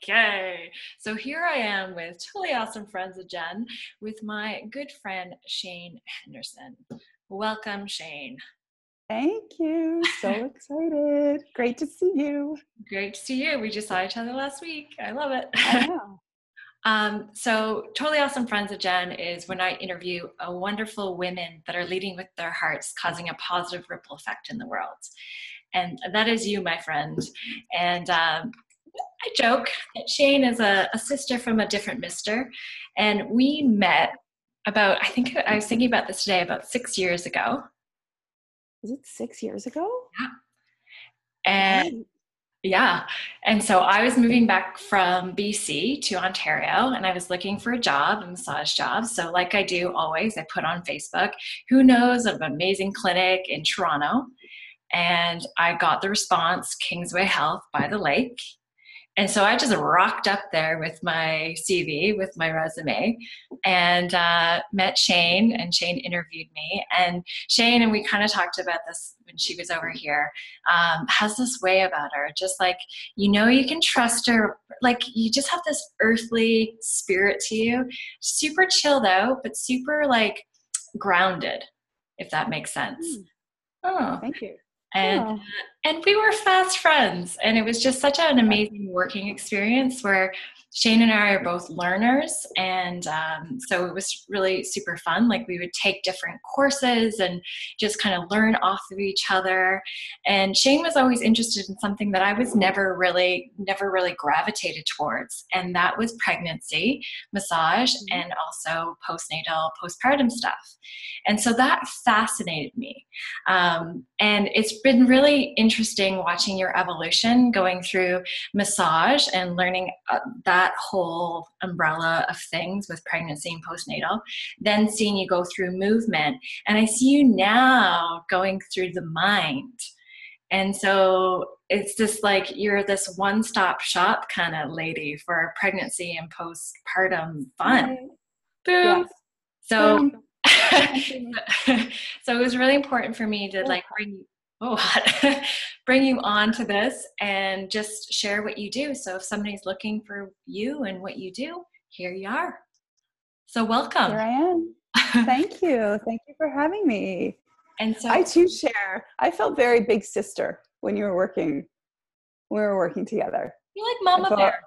Okay, so here I am with totally awesome friends of Jen with my good friend Shayne Henderson. Welcome, Shayne. Thank you. So excited. Great to see you. Great to see you. We just saw each other last week. I love it. I know. So totally awesome friends of Jen is when I interview a wonderful women that are leading with their hearts, causing a positive ripple effect in the world. And that is you, my friend. And I joke that Shayne is a sister from a different mister. And we met about, I think I was thinking about this today, about 6 years ago. Was it 6 years ago? Yeah. And Right. yeah. And so I was moving back from BC to Ontario and I was looking for a job, a massage job. So like I do always, I put on Facebook, who knows of an amazing clinic in Toronto. And I got the response, Kingsway Health by the Lake. And so I just rocked up there with my CV, with my resume, and met Shayne, and Shayne interviewed me. And Shayne, and we kind of talked about this when she was over here, has this way about her, just like, you can trust her. Like, you just have this earthly spirit to you, super chilled out, but super like grounded, if that makes sense. Oh. Thank you. And Oh, and we were fast friends, and it was just such an amazing working experience where Shayne and I are both learners, and so it was really super fun. Like, we would take different courses and just kind of learn off of each other. And Shayne was always interested in something that I was never really gravitated towards, and that was pregnancy, massage, and also postpartum stuff. And so that fascinated me. And it's been really interesting watching your evolution going through massage and learning that whole umbrella of things with pregnancy and postnatal, then seeing you go through movement. And I see you now going through the mind. And so it's just like you're this one-stop shop kind of lady for pregnancy and postpartum fun. right. Boom. Yes. So Boom. so it was really important for me to Oh, like bring you on to this and just share what you do. So if somebody's looking for you and what you do, here you are. So welcome. here I am. Thank you. Thank you for having me. And I so too share. I felt very big sister when we were working together. you like I Mama Bear. felt,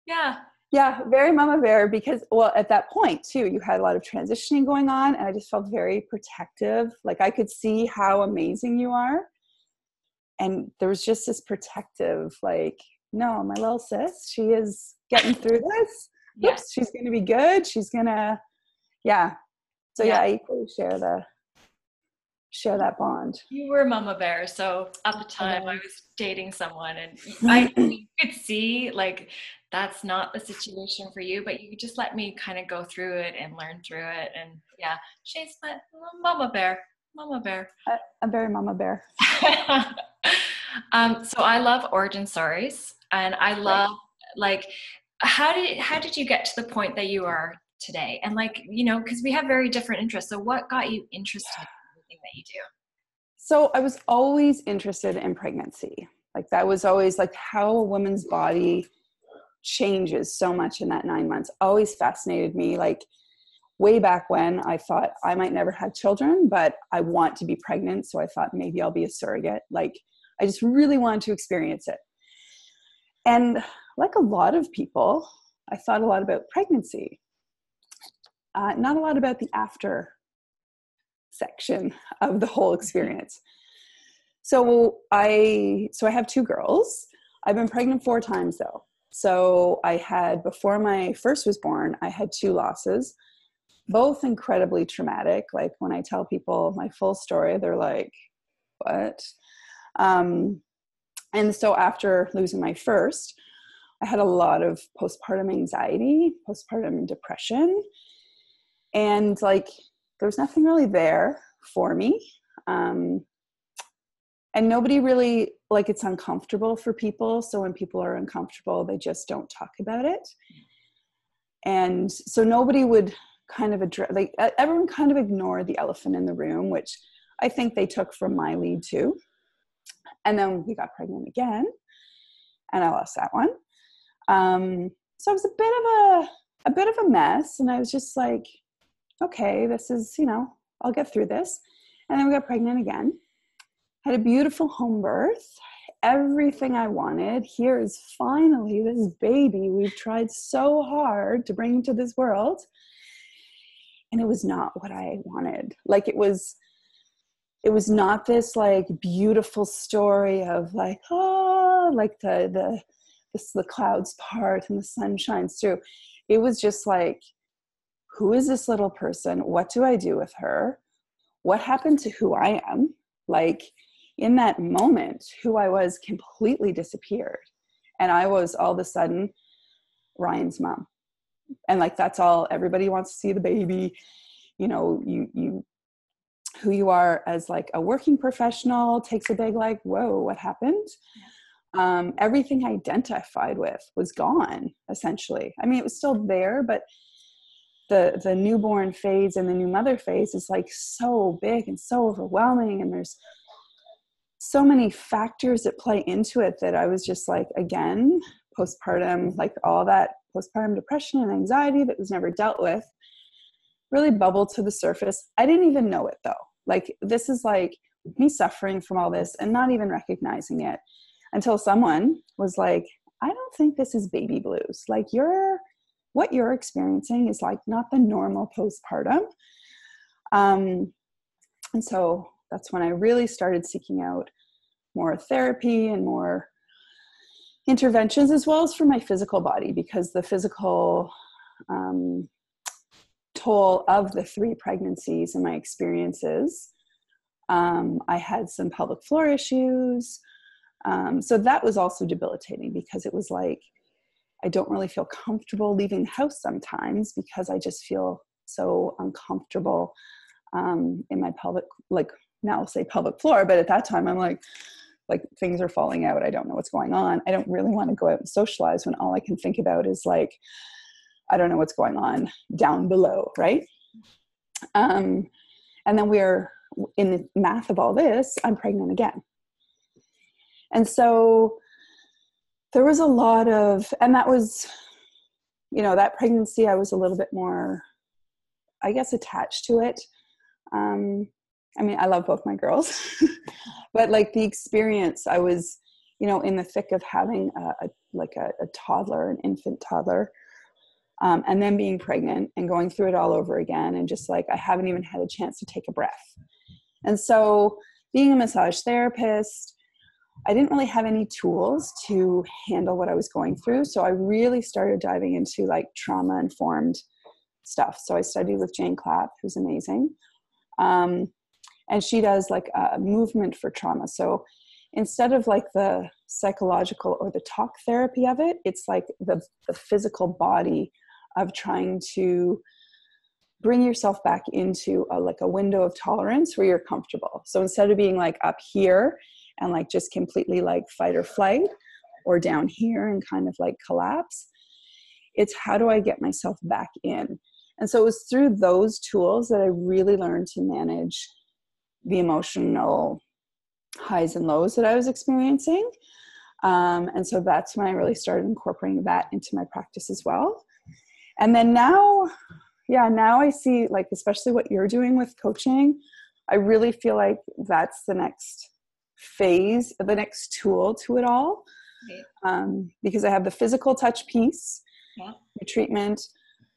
Yeah. yeah, very mama bear because, well, at that point too, you had a lot of transitioning going on and I just felt very protective. Like I could see how amazing you are. And there was just this protective, like, no, my little sis, she is getting through this. Yeah. Oops, she's going to be good. She's going to, yeah. So Yeah. yeah, I equally share that bond. You were Mama Bear. So at the I time I was. was dating someone and I you could see like that's not the situation for you, but you just let me kind of go through it and learn through it. And yeah, she's my Mama Bear. Mama Bear. I'm very mama bear. So I love origin stories, and I Right. love like how did you get to the point that you are today? And like because we have very different interests. So what got you interested in everything that you do? So I was always interested in pregnancy. Like that was always like how a woman's body changes so much in that 9 months. Always fascinated me. Like way back when I thought I might never have children, but I want to be pregnant. So I thought maybe I'll be a surrogate. Like I just really wanted to experience it. And like a lot of people, I thought a lot about pregnancy, not a lot about the after section of the whole experience. So I have two girls. I've been pregnant 4 times though. So I had, before my first was born, I had 2 losses, both incredibly traumatic. Like when I tell people my full story, they're like, what? And so after losing my first, I had a lot of postpartum anxiety, postpartum depression. And like, there was nothing really there for me. And nobody really, like, it's uncomfortable for people. So when people are uncomfortable, they just don't talk about it. And so nobody would kind of address, like everyone kind of ignored the elephant in the room, which I think they took from my lead too. And then we got pregnant again and I lost that one. So it was a bit of a mess, and I was just like, okay, this is, I'll get through this. And then we got pregnant again, had a beautiful home birth, everything I wanted. Here is finally this baby we've tried so hard to bring into this world. And it was not what I wanted. Like it was not this like beautiful story of like, oh, like the clouds part and the sun shines through. It was just like, who is this little person? What do I do with her? What happened to who I am? Like in that moment, who I was completely disappeared. And I was all of a sudden Ryan's mom. And like, that's all, everybody wants to see the baby. You who you are as like a working professional takes a big like, whoa, what happened? Everything I identified with was gone, essentially. I mean, it was still there, but the newborn phase and the new mother phase is like so big and so overwhelming. And there's so many factors that play into it that I was just like, again, postpartum, like all that postpartum depression and anxiety that was never dealt with really bubbled to the surface. I didn't even know it though. Like this is like me suffering from all this and not even recognizing it until someone was like, I don't think this is baby blues. Like what you're experiencing is like not the normal postpartum. And so that's when I really started seeking out more therapy and more interventions, as well as for my physical body, because the physical toll of the 3 pregnancies and my experiences, I had some pelvic floor issues. So that was also debilitating because it was like, I don't really feel comfortable leaving the house sometimes because I just feel so uncomfortable in my pelvic, like now I'll say pelvic floor, but at that time I'm like things are falling out. I don't know what's going on. I don't really want to go out and socialize when all I can think about is like, I don't know what's going on down below. Right. And then we're in the math of all this, I'm pregnant again. And so there was a lot of, and that was, that pregnancy, I was a little bit more, I guess, attached to it. I mean, I love both my girls, but like the experience, I was, in the thick of having a toddler, an infant toddler, and then being pregnant and going through it all over again. And just like, I haven't even had a chance to take a breath. And so being a massage therapist, I didn't really have any tools to handle what I was going through. So I really started diving into like trauma-informed stuff. So I studied with Jane Clapp, who's amazing. And she does like a movement for trauma. So instead of like the psychological or the talk therapy of it, it's like the physical body of trying to bring yourself back into a window of tolerance where you're comfortable. So instead of being like up here and like just completely like fight or flight, or down here and kind of like collapse, it's how do I get myself back in? And so it was through those tools that I really learned to manage the emotional highs and lows that I was experiencing. And so that's when I really started incorporating that into my practice as well. And then now I see, like, especially what you're doing with coaching, I really feel like that's the next phase, the next tool to it all. Because I have the physical touch piece, the treatment,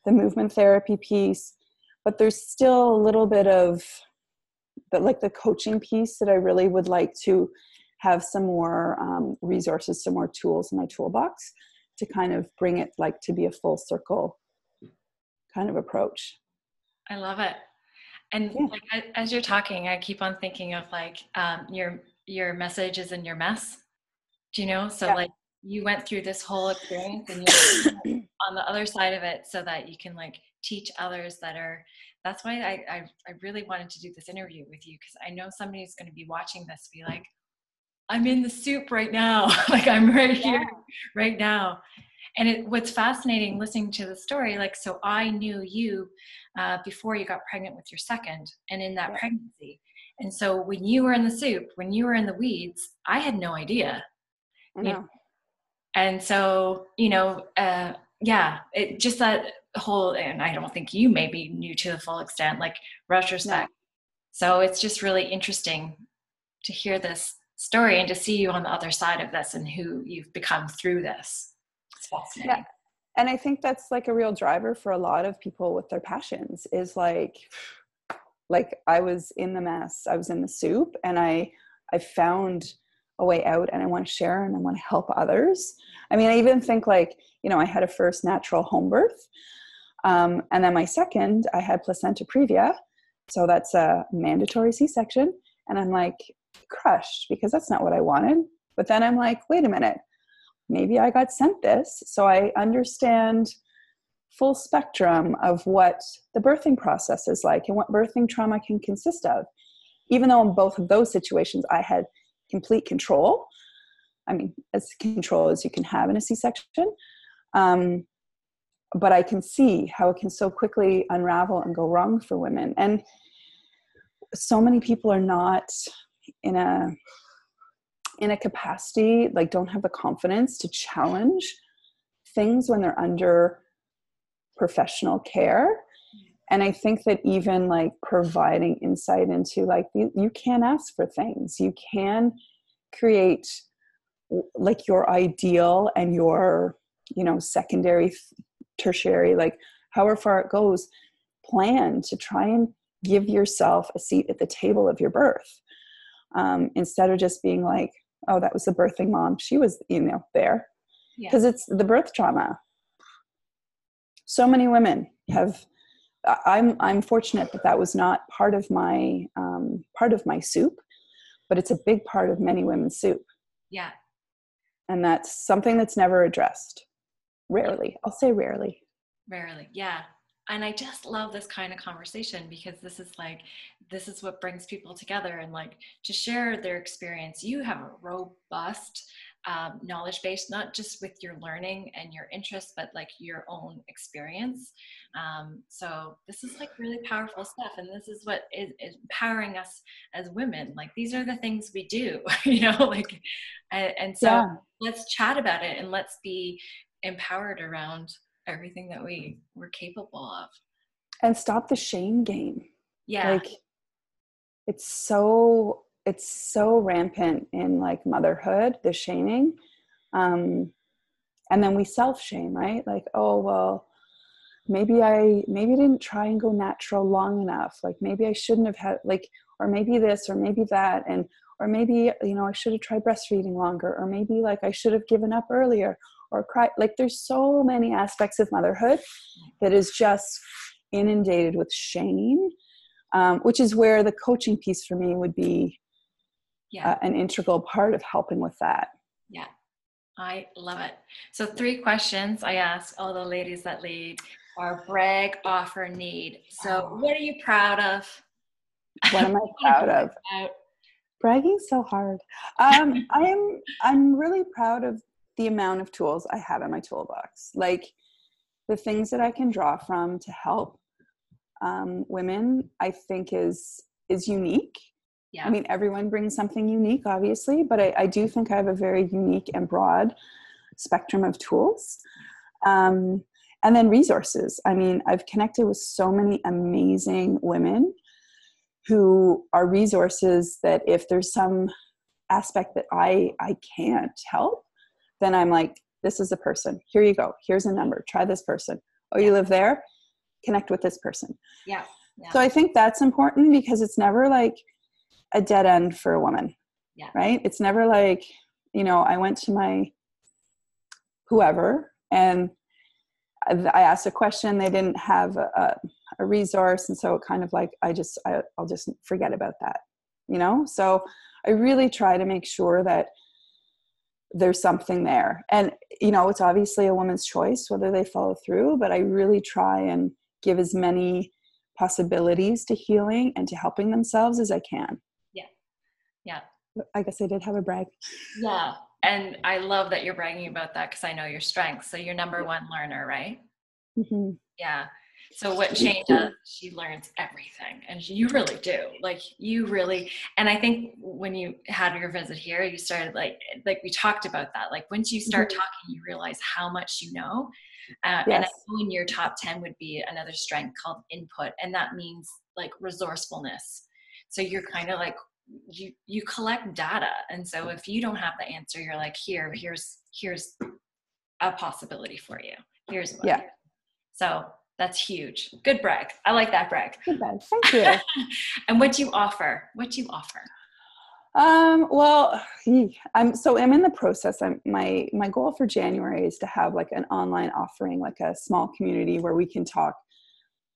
the movement therapy piece, but there's still a little bit of the coaching piece that I really would like to have some more resources, some more tools in my toolbox to kind of bring it like to be a full circle kind of approach. I love it. And like, as you're talking, I keep on thinking of like your message is in your mess. Do you know? So like you went through this whole experience and you're on the other side of it so that you can like teach others that's why I really wanted to do this interview with you, because I know somebody's going to be watching this be like, I'm in the soup right now. Like I'm right here right now. And what's fascinating listening to the story, like, so I knew you before you got pregnant with your second and in that pregnancy. And so when you were in the soup, when you were in the weeds, I had no idea. I know. And so, yeah, it just that whole, and I don't think you maybe knew to the full extent, like No. retrospect. So it's just really interesting to hear this story and to see you on the other side of this and who you've become through this. It's Yeah. fascinating. And I think that's like a real driver for a lot of people with their passions is like I was in the mess, I was in the soup, and I found a way out, and I want to share and I want to help others. I mean, I even think like, I had a first natural home birth. And then my second, I had placenta previa. So that's a mandatory C-section. And I'm like crushed because that's not what I wanted. But then I'm like, wait a minute, maybe I got sent this. So I understand full spectrum of what the birthing process is like and what birthing trauma can consist of. Even though in both of those situations, I had complete control. I mean, as control as you can have in a C-section. But I can see how it can so quickly unravel and go wrong for women. And so many people are not in a capacity, like don't have the confidence to challenge things when they're under professional care. And I think that even like providing insight into like, you can ask for things, you can create like your ideal and your, secondary, tertiary, like however far it goes, plan to try and give yourself a seat at the table of your birth. Instead of just being like, oh, that was the birthing mom. She was, there. Because it's the birth trauma. So many women have, I'm fortunate that was not part of my soup, but it's a big part of many women's soup. Yeah. And that's something that's never addressed. Rarely. I'll say rarely. Rarely. Yeah. And I just love this kind of conversation because this is what brings people together and like to share their experience. You have a robust knowledge base, not just with your learning and your interests, but like your own experience. So this is like really powerful stuff. And this is what is empowering us as women. Like these are the things we do, and so let's chat about it and let's be empowered around everything that we're capable of. And stop the shame game. Yeah. Like it's so rampant in like motherhood, the shaming. And then we self-shame, right? Like, oh, well, maybe I didn't try and go natural long enough. Like maybe I shouldn't have had like, or maybe this, or maybe that. Or maybe, I should have tried breastfeeding longer, or maybe like I should have given up earlier or cried. Like there's so many aspects of motherhood that is just inundated with shame, which is where the coaching piece for me would be an integral part of helping with that. Yeah. I love it. So 3 questions I ask all the ladies that lead are brag, offer, need. So what are you proud of? What am I proud of? Bragging's so hard. I'm really proud of the amount of tools I have in my toolbox. Like the things that I can draw from to help women, I think is unique. Yeah. I mean, everyone brings something unique, obviously, but I do think I have a very unique and broad spectrum of tools. And then resources. I mean, I've connected with so many amazing women who are resources that if there's some aspect that I can't help, then I'm like, this is a person. Here you go. Here's a number. Try this person. Oh, you live there? Connect with this person. Yeah. So I think that's important because it's never like a dead end for a woman. Yeah. Right? It's never like, I went to my whoever and I asked a question, they didn't have a resource. And so it kind of like, I'll just forget about that, So I really try to make sure that there's something there. And, it's obviously a woman's choice whether they follow through, but I really try and give as many possibilities to healing and to helping themselves as I can. Yeah. Yeah. I guess I did have a brag. Yeah. And I love that you're bragging about that because I know your strengths. So you're number 1 learner, right? Mm-hmm. Yeah. So what Shayne does, she learns everything, and you really do. Like you really, and I think when you had your visit here, you started like we talked about that. Like once you start Mhm. talking, you realize how much you know. And I Yes. know in your top 10 would be another strength called input, and that means like resourcefulness. So you're kind of like you collect data, and so if you don't have the answer, you're like here's a possibility for you. Here's one. Yeah. So that's huge. Good brag. I like that brag. Good bed. Thank you. And what do you offer? What do you offer? Well, I'm in the process. My goal for January is to have like an online offering, like a small community where we can talk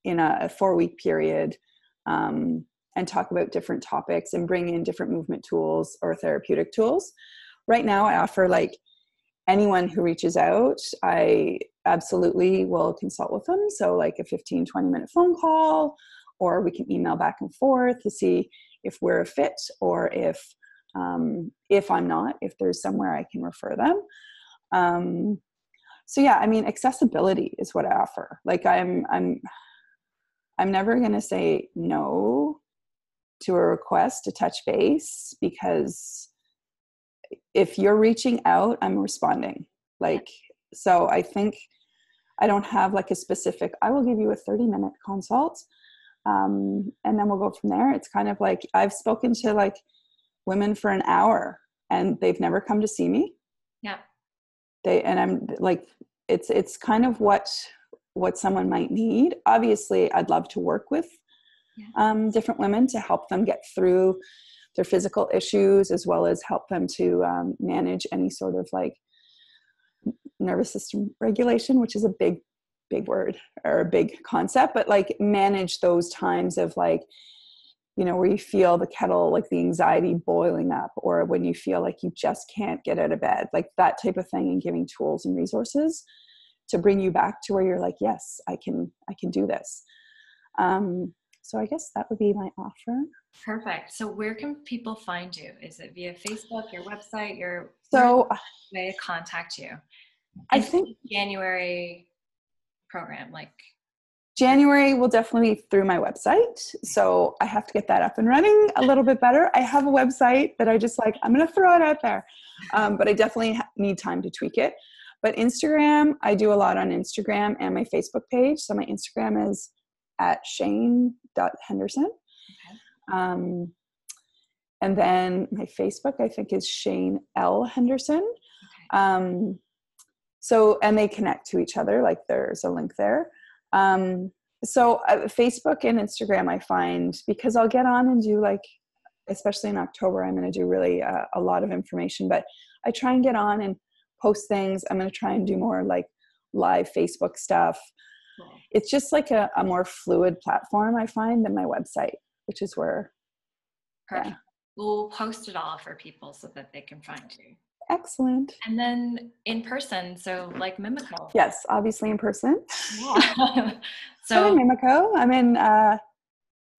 in a 4-week period, and talk about different topics and bring in different movement tools or therapeutic tools. Right now, I offer like anyone who reaches out, I absolutely will consult with them. So like a 15-20 minute phone call, or we can email back and forth to see if we're a fit, or if I'm not, if there's somewhere I can refer them. So yeah, I mean, accessibility is what I offer. Like I'm never going to say no to a request to touch base, because if you're reaching out, I'm responding. Like, so I think I don't have like a specific, I will give you a 30-minute consult. And then we'll go from there. It's kind of like, I've spoken to like women for an hour and they've never come to see me. Yeah. And I'm like, it's kind of what someone might need. Obviously I'd love to work with different women to help them get through their physical issues, as well as help them to manage any sort of like nervous system regulation, which is a big word or a big concept, but like manage those times of like, you know, where you feel the kettle, like the anxiety boiling up, or when you feel like you just can't get out of bed, like that type of thing, and giving tools and resources to bring you back to where you're like, yes, I can do this. So I guess that would be my offer. Perfect. So where can people find you? Is it via Facebook, your website, So way to contact you? I And think January program, like January will definitely be through my website. So I have to get that up and running a little bit better. I have a website that I just like, I'm going to throw it out there. But I definitely need time to tweak it. But Instagram, I do a lot on Instagram and my Facebook page. So my Instagram is at Shayne.Henderson. okay. And then my Facebook, I think, is Shayne L. Henderson. Okay. So, and they connect to each other, like there's a link there. So Facebook and Instagram, I find, because I'll get on and do like, especially in October, I'm going to do really a lot of information, but I try and get on and post things. I'm going to try and do more like live Facebook stuff. Cool. It's just like a more fluid platform, I find, than my website, which is where. Perfect. Yeah. We'll post it all for people so that they can find you. Excellent. And then in person, so like Mimico. Yes, obviously in person. Yeah. I'm in So Mimico. I'm in, I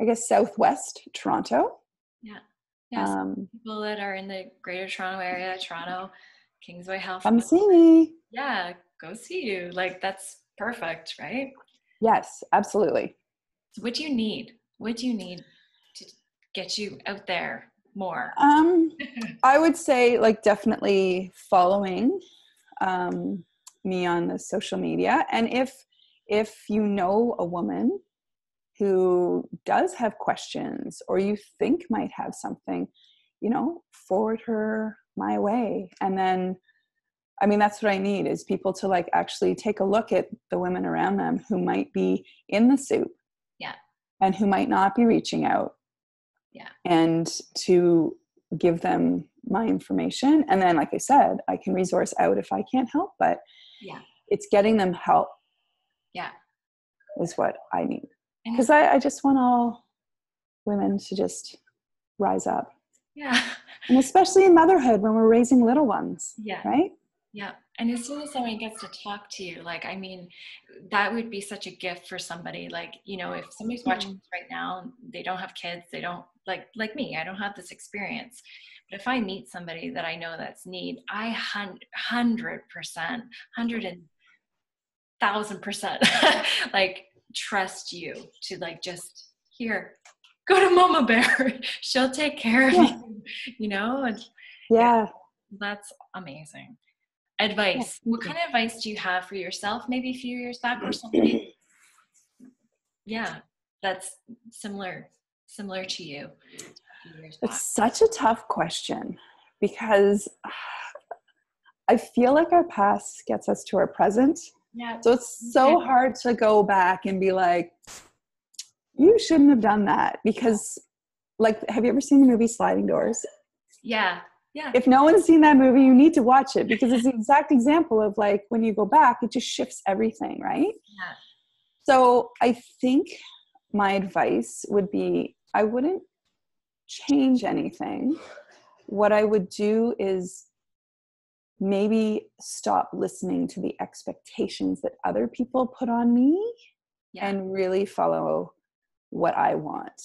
guess, Southwest Toronto. yeah. Yes. People that are in the Greater Toronto area, Toronto, Kingsway Health. Come see me. Yeah, go see you. Like that's perfect, right? Yes, absolutely. So what do you need? What do you need to get you out there more? I would say like definitely following me on the social media. And if you know a woman who does have questions, or you think might have something, you know, forward her my way. And then, I mean, that's what I need, is people to like actually take a look at the women around them who might be in the soup. Yeah. And who might not be reaching out. Yeah. And to give them my information. And then, like I said, I can resource out if I can't help, but yeah, it's getting them help. Yeah. Is what I need. Because I just want all women to just rise up. Yeah. And especially in motherhood, when we're raising little ones. Yeah. Right? Yeah. And as soon as someone gets to talk to you, like, I mean, that would be such a gift for somebody. Like, you know, if somebody's watching this right now, they don't have kids, they don't like me, I don't have this experience. But if I meet somebody that I know that's need, I 100%, 100,000%, like trust you to like, just here, go to Mama Bear. She'll take care of Yeah. you, you know? And Yeah. that's amazing. Yeah. Advice. What kind of advice do you have for yourself maybe a few years back, or somebody, yeah, that's similar to you a few years back? It's such a tough question because I feel like our past gets us to our present. Yeah. So it's so hard to go back and be like, you shouldn't have done that. Because, like, have you ever seen the movie Sliding Doors? Yeah. Yeah. If no one's seen that movie, you need to watch it, because it's the exact example of like, when you go back, it just shifts everything, right? Yeah. So I think my advice would be, I wouldn't change anything. What I would do is maybe stop listening to the expectations that other people put on me, and really follow what I want.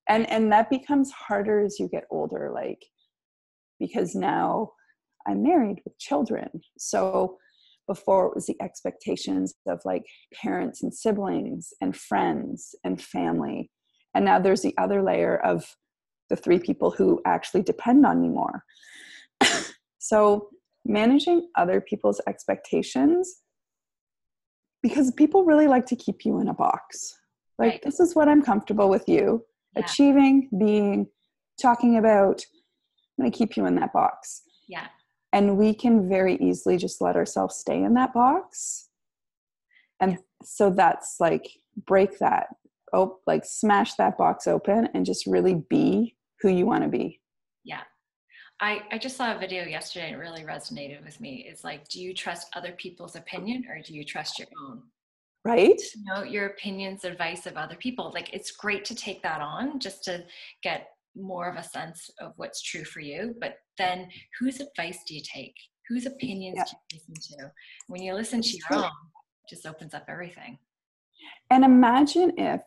And that becomes harder as you get older, like, because now I'm married with children. So before it was the expectations of like parents and siblings and friends and family. And now there's the other layer of the 3 people who actually depend on me more. So managing other people's expectations, because people really like to keep you in a box. Like, this is what I'm comfortable with you achieving, being, talking about. I'm going to keep you in that box. Yeah. And we can very easily just let ourselves stay in that box. And so that's like, break that, like smash that box open and just really be who you want to be. Yeah. I just saw a video yesterday and it really resonated with me. It's like, do you trust other people's opinion or do you trust your own? Right? You know, your opinions, advice of other people. Like, it's great to take that on just to get more of a sense of what's true for you. But then whose advice do you take? Whose opinions do you listen to? When you listen to your own, it just opens up everything. And imagine if,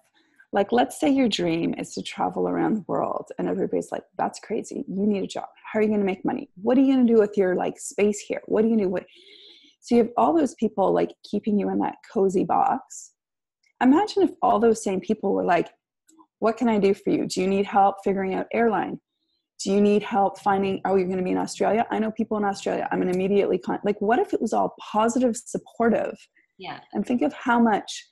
like, let's say your dream is to travel around the world and everybody's like, that's crazy. You need a job. How are you going to make money? What are you going to do with your like space here? What do you do? So you have all those people like keeping you in that cozy box. Imagine if all those same people were like, what can I do for you? Do you need help figuring out airline? Do you need help finding, oh, you're going to be in Australia? I know people in Australia. I'm going to immediately, like, what if it was all positive, supportive? Yeah. And think of how much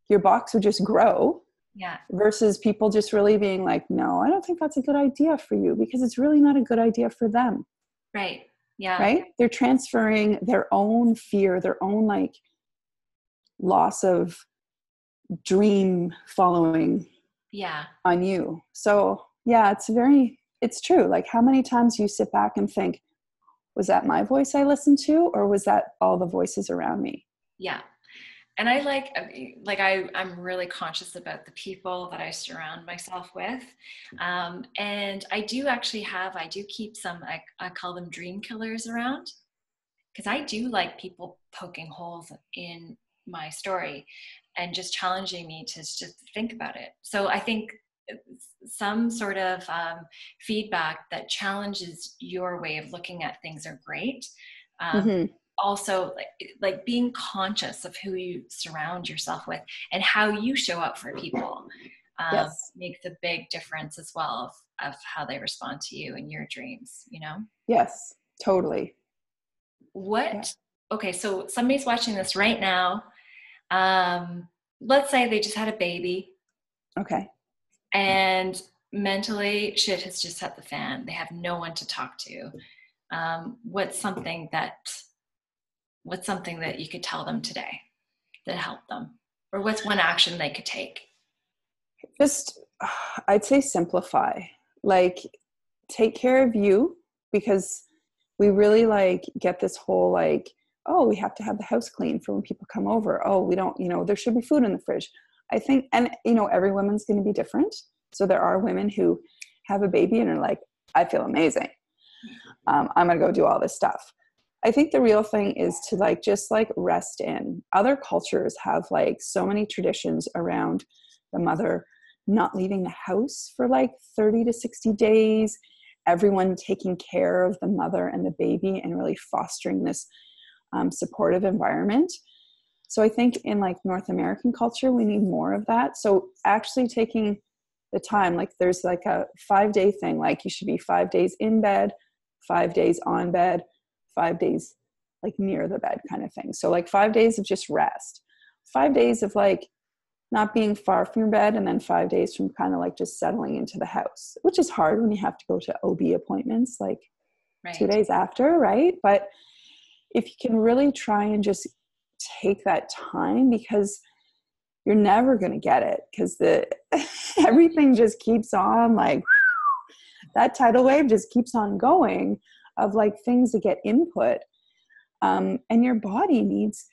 your box would just grow. Yeah. Versus people just really being like, no, I don't think that's a good idea for you, because it's really not a good idea for them. Right. Yeah. Right? They're transferring their own fear, their own like loss of dream following on you. So yeah, it's true. Like, how many times you sit back and think, was that my voice I listened to, or was that all the voices around me? Yeah. And I I'm really conscious about the people that I surround myself with. And I do keep some, I call them dream killers around, because I do like people poking holes in my story and just challenging me to just think about it. So I think some sort of feedback that challenges your way of looking at things are great. Also, like being conscious of who you surround yourself with and how you show up for people makes a big difference as well of how they respond to you and your dreams, you know? Yes, totally. Okay, so somebody's watching this right now. Let's say they just had a baby. Okay. And mentally shit has just hit the fan. They have no one to talk to. What's something that you could tell them today that helped them? Or what's one action they could take? Just, I'd say simplify. Like, take care of you, because we really like get this whole like, oh, we have to have the house clean for when people come over. Oh, we don't, there should be food in the fridge. I think, and every woman's going to be different. So there are women who have a baby and are like, I feel amazing. I'm going to go do all this stuff. I think the real thing is to like, just like rest in. Other cultures have like so many traditions around the mother not leaving the house for like 30 to 60 days, everyone taking care of the mother and the baby and really fostering this supportive environment. So I think in like North American culture, we need more of that. So actually taking the time, like there's like a 5-day thing, like you should be 5 days in bed, 5 days on bed, 5 days like near the bed kind of thing. So like 5 days of just rest, 5 days of like not being far from your bed, and then 5 days from kind of like just settling into the house, which is hard when you have to go to OB appointments like Right. 2 days after, right? But if you can really try and just take that time, because you're never going to get it, because everything just keeps on, like that tidal wave just keeps on going of like things that get input. And your body needs,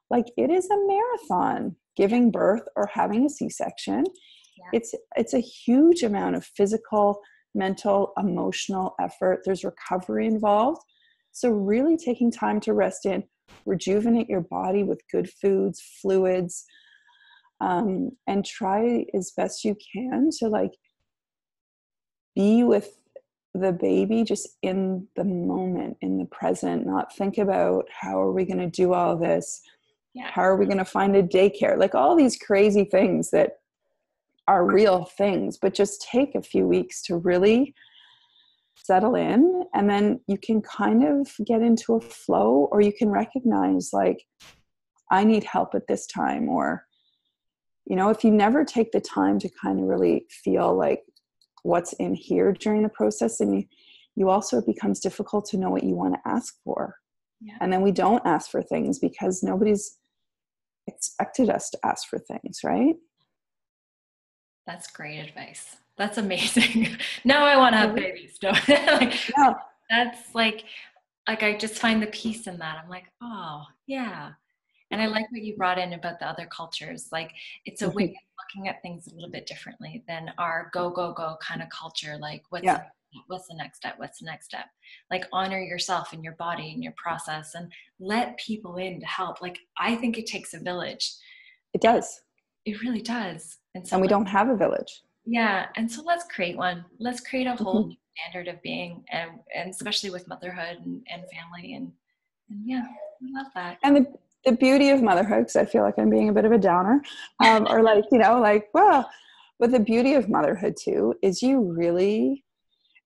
like, it is a marathon, giving birth or having a C-section. Yeah. It's a huge amount of physical, mental, emotional effort. There's recovery involved. So really taking time to rest in, rejuvenate your body with good foods, fluids, and try as best you can to like be with the baby just in the moment, in the present, not think about how are we going to do all this? Yeah. How are we going to find a daycare? Like all these crazy things that are real things, but just take a few weeks to really settle in. And then you can kind of get into a flow, or you can recognize like, I need help at this time. Or, you know, if you never take the time to kind of really feel like what's in here during the process, and you also, it becomes difficult to know what you want to ask for. Yeah. And then we don't ask for things because nobody's expected us to ask for things, right? That's great advice. That's amazing. Now I want to have babies. No, like, yeah. That's like I just find the peace in that. I'm like, oh yeah. And I like what you brought in about the other cultures. Like it's a way of looking at things a little bit differently than our go, go, go kind of culture. Like what's the next step? What's the next step? Like honor yourself and your body and your process and let people in to help. Like I think it takes a village. It does. It really does. And we don't have a village. Yeah. And so let's create one. Let's create a whole new standard of being, and especially with motherhood and family. And yeah, I love that. And the beauty of motherhood, because I feel like I'm being a bit of a downer, or like, you know, like, well, but the beauty of motherhood too is you really,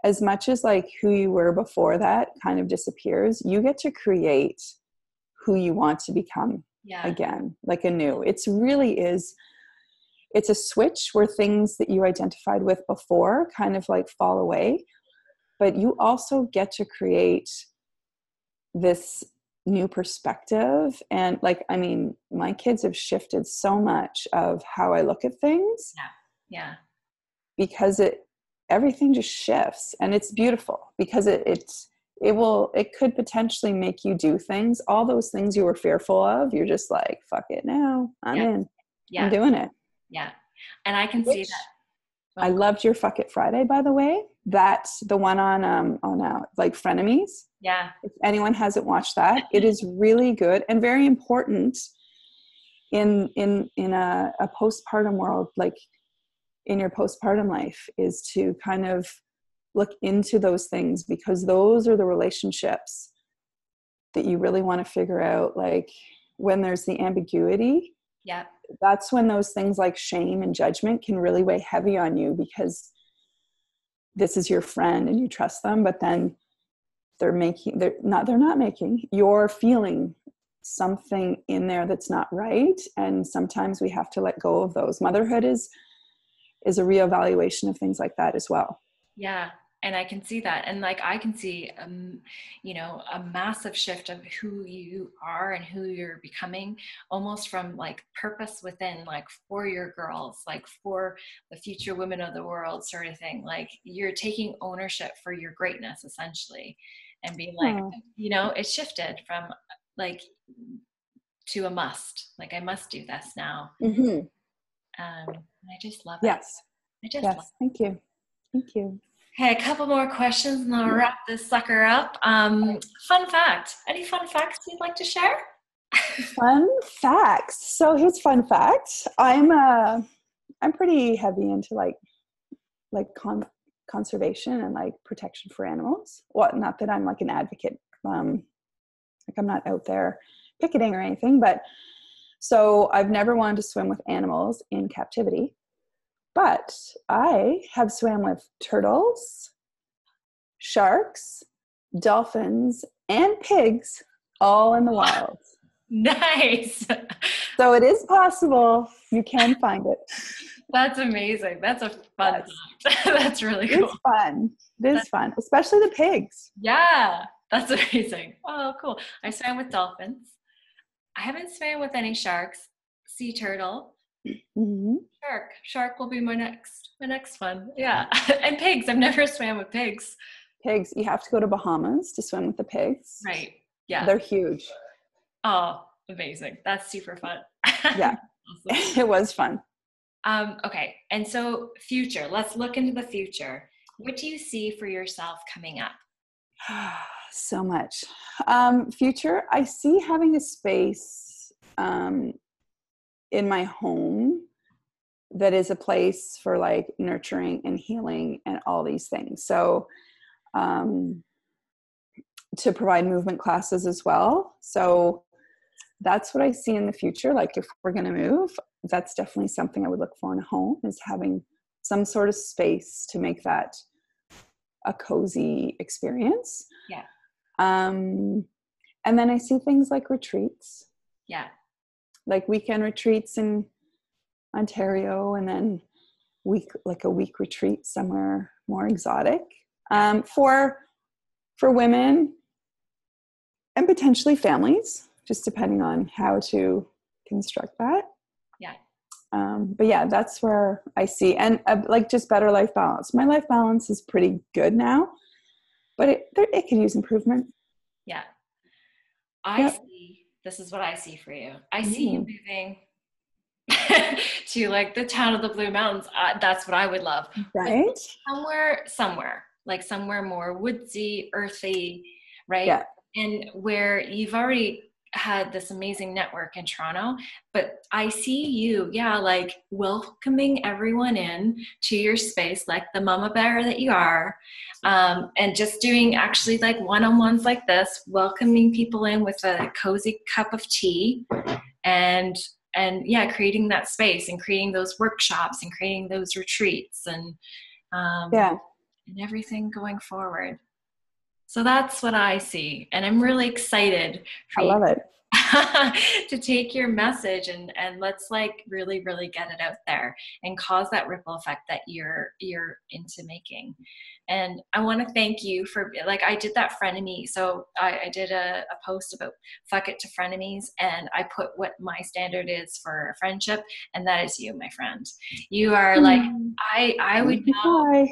as much as like who you were before that kind of disappears, you get to create who you want to become again, like anew. It's really is, it's a switch where things that you identified with before kind of like fall away, but you also get to create this new perspective. And like, I mean, my kids have shifted so much of how I look at things. Yeah. Because everything just shifts, and it's beautiful because it could potentially make you do things, all those things you were fearful of. You're just like, fuck it now. I'm in. I'm doing it. Yeah. And I can see that. I loved your Fuck It Friday, by the way. That's the one on like Frenemies. Yeah. If anyone hasn't watched that, it is really good and very important in a postpartum world, like in your postpartum life, is to kind of look into those things, because those are the relationships that you really want to figure out. Like when there's the ambiguity, that's when those things like shame and judgment can really weigh heavy on you, because this is your friend and you trust them, but then you're feeling something in there that's not right. And sometimes we have to let go of those. Motherhood is a reevaluation of things like that as well. Yeah. And I can see that. And like, I can see, you know, a massive shift of who you are and who you're becoming, almost from like purpose within, like for your girls, like for the future women of the world sort of thing. Like you're taking ownership for your greatness essentially, and being like, you know, it shifted from like to a must, like I must do this now. I just love it. Yes. Thank you. Thank you. Okay, a couple more questions and I'll wrap this sucker up. Fun fact. Any fun facts you'd like to share? Fun facts. So here's fun fact. I'm pretty heavy into like conservation and like protection for animals. Well, not that I'm like an advocate. Like I'm not out there picketing or anything, but So I've never wanted to swim with animals in captivity, but I have swam with turtles, sharks, dolphins, and pigs all in the wild. Nice. So it is possible. You can find it. That's amazing. That's a fun fact. That's really cool. It's fun. It is fun, especially the pigs. Yeah, that's amazing. Oh, cool. I swam with dolphins. I haven't swam with any sharks. Sea turtle. Mm-hmm. Shark will be my next one. Yeah. And pigs. I've never swam with pigs. Pigs. You have to go to Bahamas to swim with the pigs. Right. Yeah. They're huge. Oh, amazing. That's super fun. Yeah. Awesome. It was fun. Okay. And so future, let's look into the future. What do you see for yourself coming up? So much. Future, I see having a space in my home that is a place for like nurturing and healing and all these things. So to provide movement classes as well. So that's what I see in the future. Like if we're going to move, that's definitely something I would look for in a home, is having some sort of space to make that a cozy experience. Yeah. And then I see things like retreats. Yeah. Like weekend retreats in Ontario, and then a week retreat somewhere more exotic, for women and potentially families, just depending on how to construct that. Yeah. But yeah, that's where I see, and like just better life balance. My life balance is pretty good now, but it could use improvement. Yeah. I see, this is what I see for you. I see you moving to like the town of the Blue Mountains. That's what I would love. Right. Somewhere, like somewhere more woodsy, earthy, right? Yeah. And where you've already had this amazing network in Toronto, but I see you, like welcoming everyone in to your space, like the mama bear that you are, and just doing actually like one-on-ones like this, welcoming people in with a cozy cup of tea, and creating that space and creating those workshops and creating those retreats and everything going forward. So that's what I see. And I'm really excited for I love you it. to take your message and let's like really, really get it out there and cause that ripple effect that you're into making. And I want to thank you for, like, I did that frenemy. So I did a post about fuck it to frenemies, and I put what my standard is for a friendship, and that is you, my friend. You are like, I would know,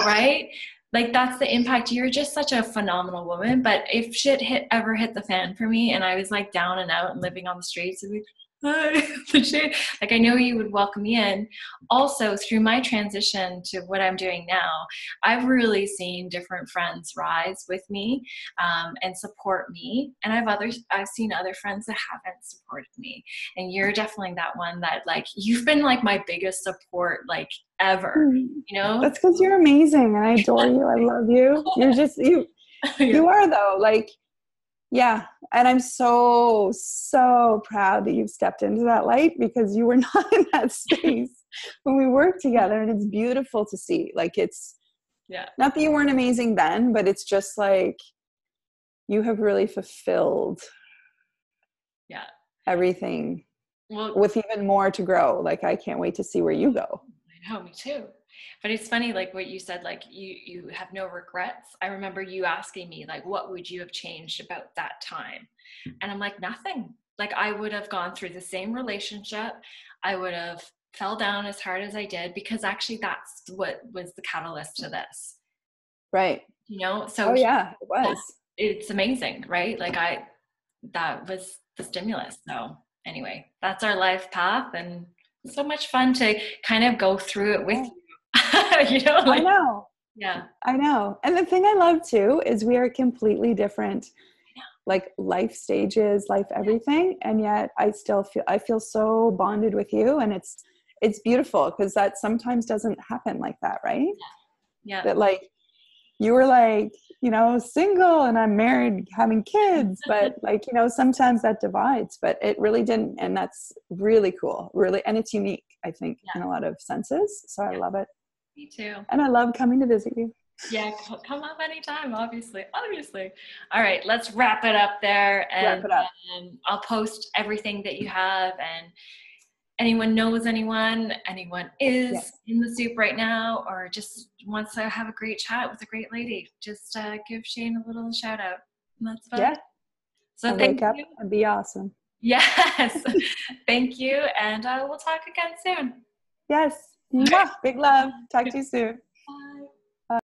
right? Like that's the impact. You're just such a phenomenal woman. But if shit ever hit the fan for me and I was like down and out and living on the streets, I'd be like, I know you would welcome me in. Also, through my transition to what I'm doing now, I've really seen different friends rise with me and support me. And I've seen other friends that haven't supported me. And you're definitely that one that, like, you've been like my biggest support, like, ever, you know? That's because you're amazing and I adore you. I love you. You're just you. You are though, like. Yeah. And I'm so, so proud that you've stepped into that light, because you were not in that space when we worked together. And it's beautiful to see. Like, it's not that you weren't amazing then, but it's just like you have really fulfilled everything with even more to grow. Like, I can't wait to see where you go. I know, me too. But it's funny, like what you said, like you have no regrets. I remember you asking me, like, what would you have changed about that time? And I'm like, nothing. Like, I would have gone through the same relationship. I would have fell down as hard as I did, because actually that's what was the catalyst to this. Right. You know? So it was. It's amazing, right? Like that was the stimulus. So anyway, that's our life path, and so much fun to kind of go through it with you. You know, like, I know. Yeah. I know. And the thing I love too is we are completely different, like life stages, life everything. And yet I feel so bonded with you, and it's beautiful, because that sometimes doesn't happen like that, right? Yeah. That, like, you were like, you know, single and I'm married, having kids, but like, you know, sometimes that divides, but it really didn't. And that's really cool, really. And it's unique, I think, in a lot of senses. So I love it. Me too. And I love coming to visit you. Yeah, come up anytime, obviously. All right, let's wrap it up there. And Wrap it up. I'll post everything that you have, and anyone knows anyone is in the soup right now, or just wants to have a great chat with a great lady, just give Shayne a little shout out. And that's about it. So I'll wake up and be awesome. Yes. Thank you. And we'll talk again soon. Yes. Mwah. Big love. Talk to you soon.